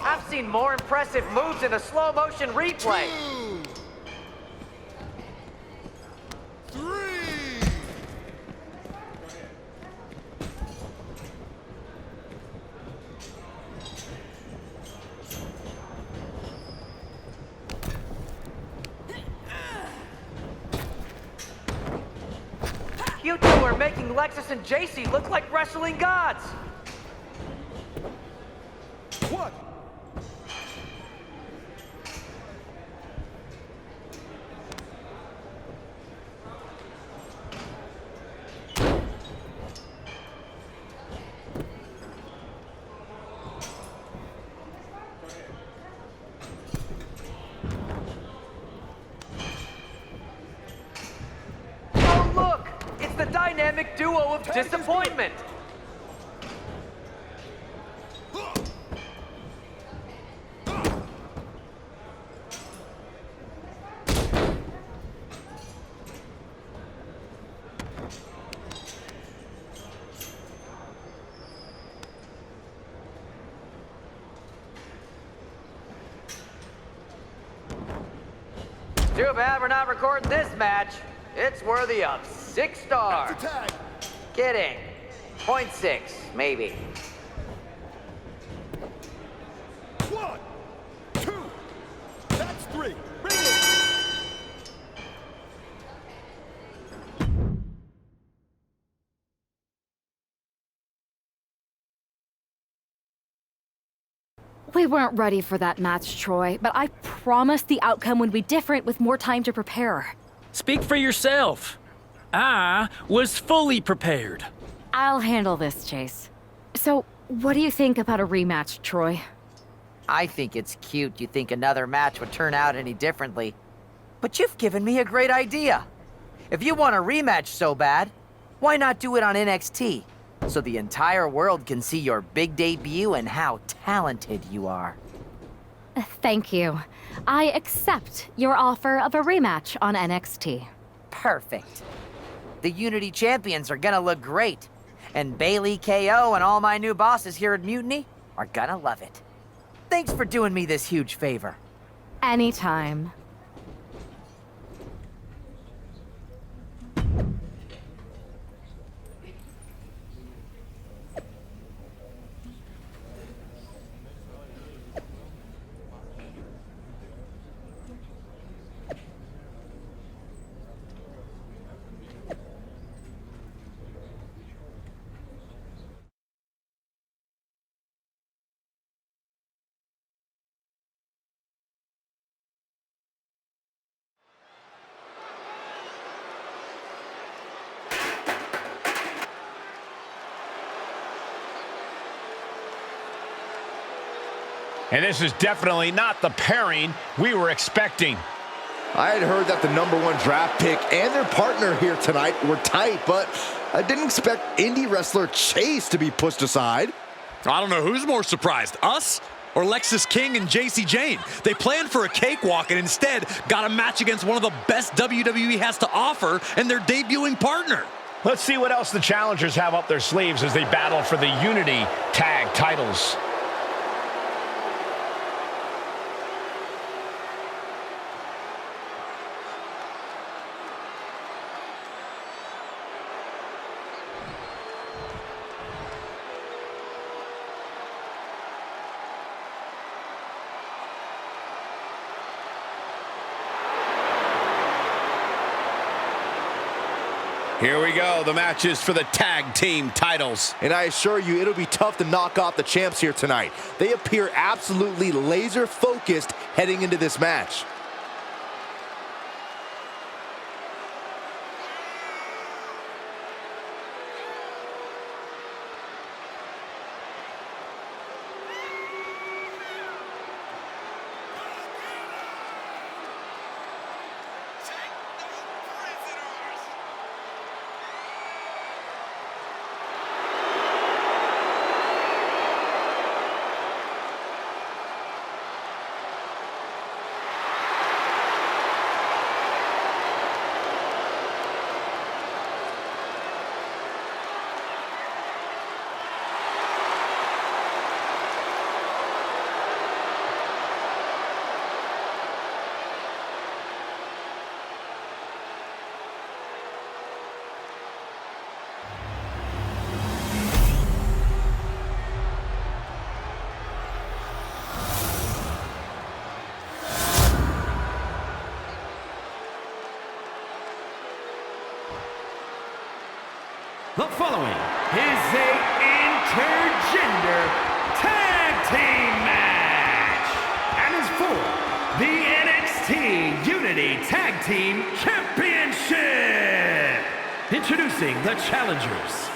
I've seen more impressive moves in a slow motion replay. 2, 3. You two are making Lexus and JC look like wrestling gods. What? Oh, look! It's the dynamic duo of disappointment. Too bad we're not recording this match. It's worthy of 6 stars. Kidding. 0.6, maybe. 1, 2. That's 3. Bring it. We weren't ready for that match, Troy, but I promised the outcome would be different with more time to prepare. Speak for yourself. I was fully prepared. I'll handle this, Chase. So, what do you think about a rematch, Troy? I think it's cute you think another match would turn out any differently. But you've given me a great idea. If you want a rematch so bad, why not do it on NXT? So the entire world can see your big debut and how talented you are. Thank you. I accept your offer of a rematch on NXT. Perfect. The Unity Champions are gonna look great. And Bailey, KO, and all my new bosses here at Mutiny are gonna love it. Thanks for doing me this huge favor. Anytime. And this is definitely not the pairing we were expecting. I had heard that the #1 draft pick and their partner here tonight were tight, but I didn't expect indie wrestler Chase to be pushed aside. I don't know who's more surprised, us or Lexus King and JC Jane. They planned for a cakewalk and instead got a match against one of the best WWE has to offer and their debuting partner. Let's see what else the challengers have up their sleeves as they battle for the Unity Tag titles. Here we go, the matches for the tag team titles. And I assure you, it'll be tough to knock off the champs here tonight. They appear absolutely laser-focused heading into this match. The following is a intergender tag team match and is for the NXT Unity Tag Team Championship. Introducing the challengers,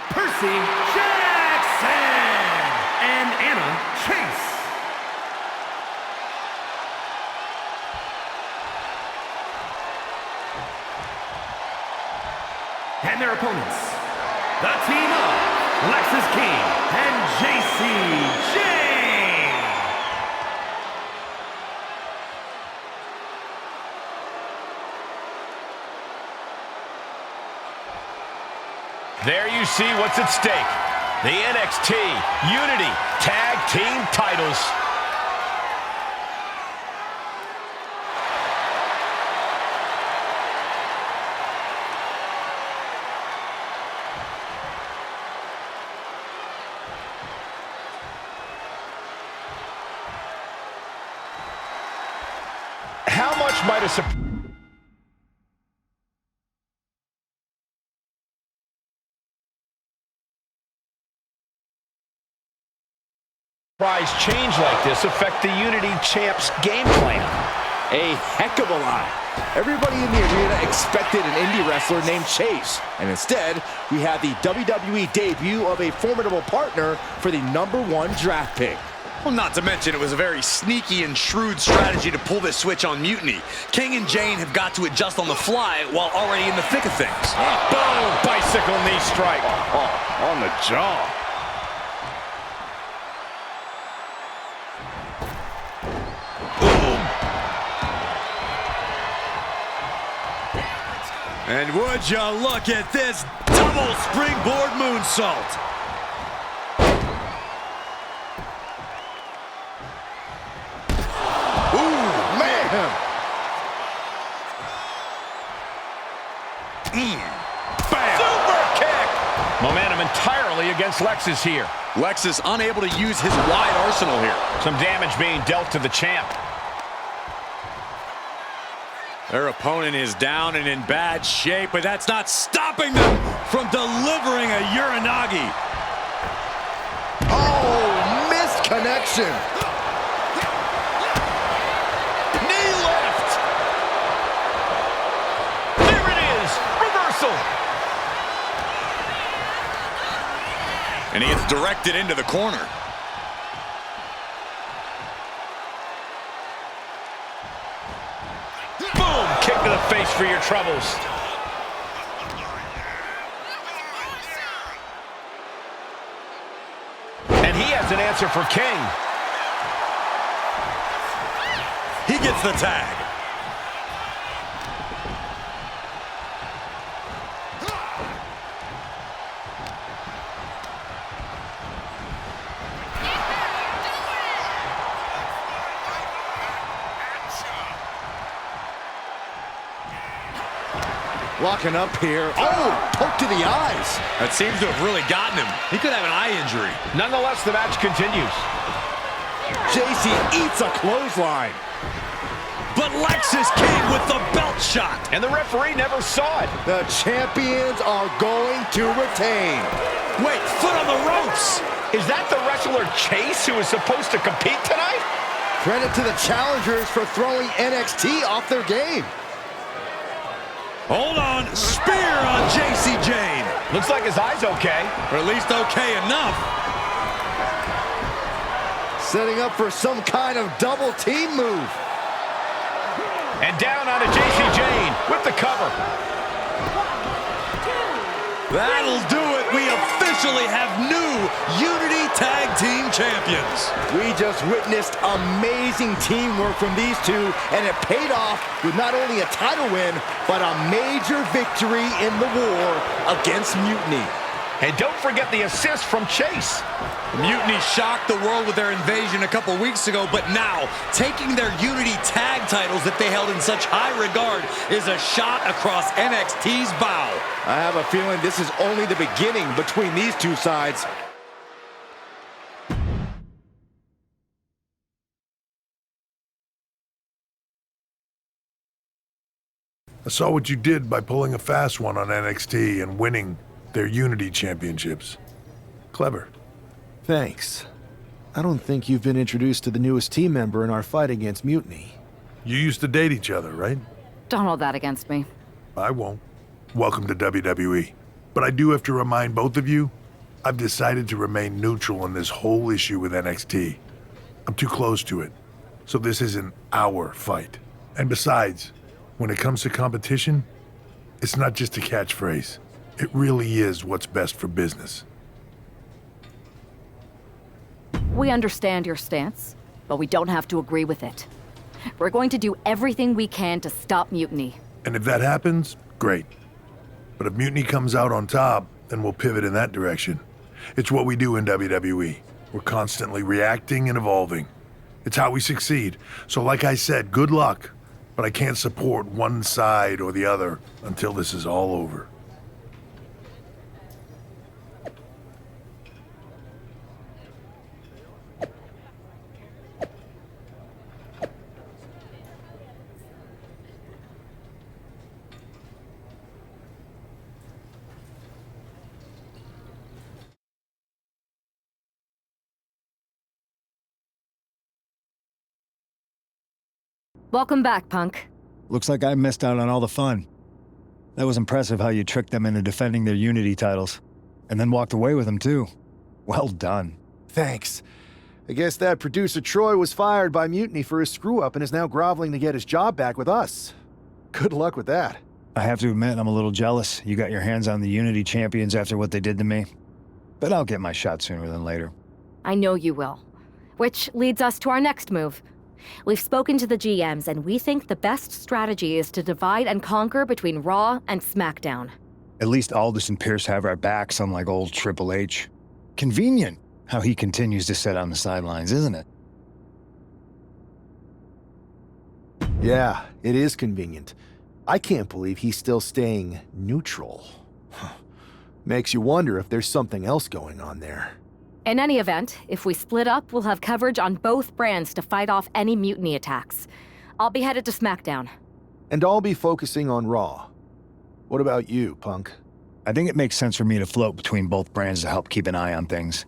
Percy Jackson and Anna Chase. And their opponents, the team of Lexis King and JC Jane. There you see what's at stake. The NXT Unity Tag Team titles. How much might a surprise change like this affect the Unity Champs game plan? A heck of a lot. Everybody in the arena expected an indie wrestler named Chase. And instead, we have the WWE debut of a formidable partner for the #1 draft pick. Well, not to mention it was a very sneaky and shrewd strategy to pull this switch on Mutiny. King and Jane have got to adjust on the fly while already in the thick of things. Boom! Bicycle knee strike. On the jaw. And would you look at this double springboard moonsault. Bam! Super kick! Momentum entirely against Lexis here. Lexis unable to use his wide arsenal here. Some damage being dealt to the champ. Their opponent is down and in bad shape, but that's not stopping them from delivering a Uranagi. Oh, missed connection. Knee lift. There it is. Reversal. And he gets directed into the corner. Boom! Kick to the face for your troubles. And he has an answer for King. He gets the tag. Locking up here. Oh, poke to the eyes. That seems to have really gotten him. He could have an eye injury. Nonetheless, the match continues. JC eats a clothesline. But Lexis King with the belt shot. and the referee never saw it. The champions are going to retain. Wait, foot on the ropes. Is that the wrestler Chase who is supposed to compete tonight? Credit to the challengers for throwing NXT off their game. Hold on, spear on JC Jane. Looks like his eye's okay. Or at least okay enough. Setting up for some kind of double team move. And down onto JC Jane with the cover. That'll do it. We officially have new Unity Tag Team Champions. We just witnessed amazing teamwork from these two, and it paid off with not only a title win, but a major victory in the war against Mutiny. And don't forget the assist from Chase. Mutiny shocked the world with their invasion a couple weeks ago, but now taking their Unity tag titles that they held in such high regard is a shot across NXT's bow. I have a feeling this is only the beginning between these two sides. I saw what you did by pulling a fast one on NXT and winning their Unity championships. Clever. Thanks. I don't think you've been introduced to the newest team member in our fight against Mutiny. You used to date each other, right? Don't hold that against me. I won't. Welcome to WWE. But I do have to remind both of you, I've decided to remain neutral in this whole issue with NXT. I'm too close to it, so this isn't our fight. And besides, when it comes to competition, it's not just a catchphrase. It really is what's best for business. We understand your stance, but we don't have to agree with it. We're going to do everything we can to stop Mutiny. And if that happens, great. But if Mutiny comes out on top, then we'll pivot in that direction. It's what we do in WWE. We're constantly reacting and evolving. It's how we succeed. So like I said, good luck. But I can't support one side or the other until this is all over. Welcome back, Punk. Looks like I missed out on all the fun. That was impressive how you tricked them into defending their Unity titles. And then walked away with them, too. Well done. Thanks. I guess that producer Troy was fired by Mutiny for his screw-up and is now groveling to get his job back with us. Good luck with that. I have to admit, I'm a little jealous. You got your hands on the Unity champions after what they did to me. But I'll get my shot sooner than later. I know you will. Which leads us to our next move. We've spoken to the GMs, and we think the best strategy is to divide and conquer between Raw and SmackDown. At least Aldous and Pierce have our backs, unlike old Triple H. Convenient how he continues to sit on the sidelines, isn't it? Yeah, it is convenient. I can't believe he's still staying neutral. Makes you wonder if there's something else going on there. In any event, if we split up, we'll have coverage on both brands to fight off any Mutiny attacks. I'll be headed to SmackDown. And I'll be focusing on Raw. What about you, Punk? I think it makes sense for me to float between both brands to help keep an eye on things.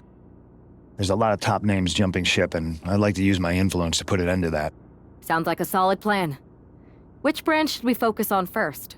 There's a lot of top names jumping ship, and I'd like to use my influence to put an end to that. Sounds like a solid plan. Which brand should we focus on first?